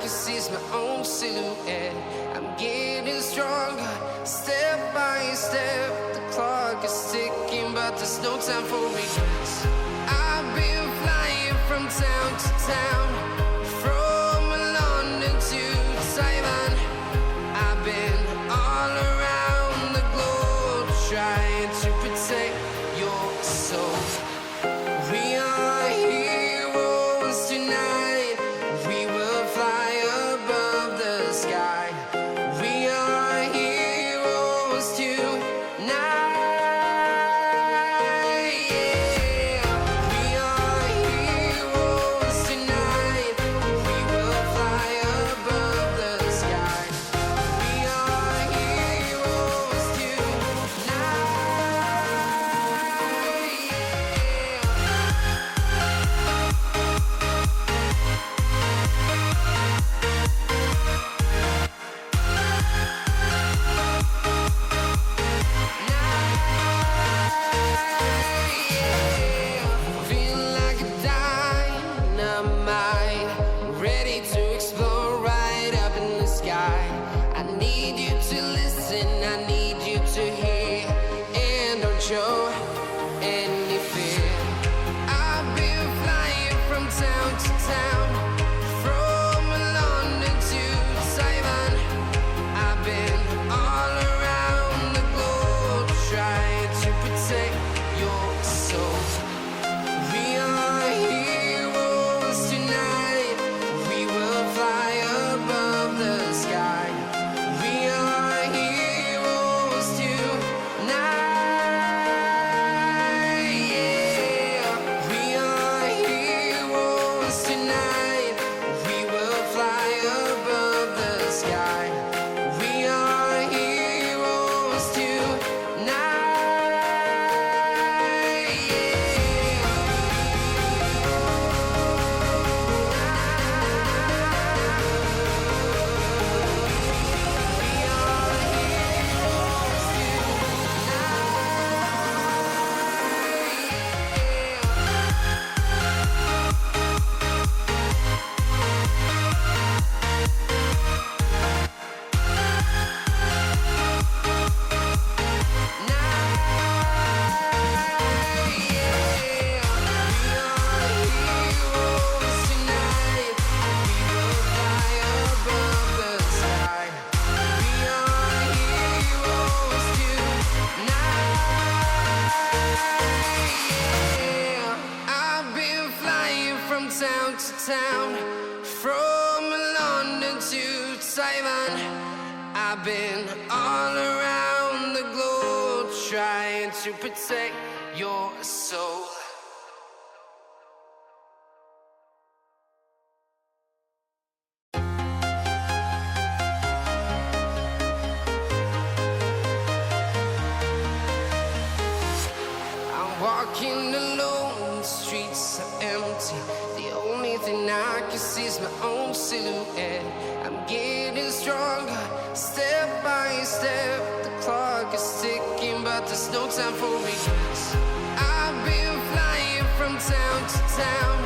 can see is my own silhouette. I'm getting stronger, step by step. The clock is ticking, but there's no time for regrets. I've been flying from town to town, from London to Taiwan. I've been all around the globe, trying to protect your soul. We are heroes tonight. We will fly above the sky. We are heroes tonight. Yeah. We are heroes tonight. We will fly above the sky. We are heroes tonight. Feeling like a dynamite, ready to explode right up in the sky. I need you to listen, I need you to hear, and don't show any fear. I've been flying from town to town, from London to Taiwan. I've been all around the globe, trying to protect your soul. We are heroes tonight. We will fly above the sky. We are heroes tonight. Yeah. We are heroes tonight. We will fly above the sky. We are heroes tonight. I've been flying from town to town, from London to Taiwan. I've been all around the globe, trying to protect your soul. I'm walking alone, the streets are empty. The only thing I can see is my own silhouette. I'm getting stronger, step by step. The clock is ticking, but there's no time for regrets. I've been flying from town to town,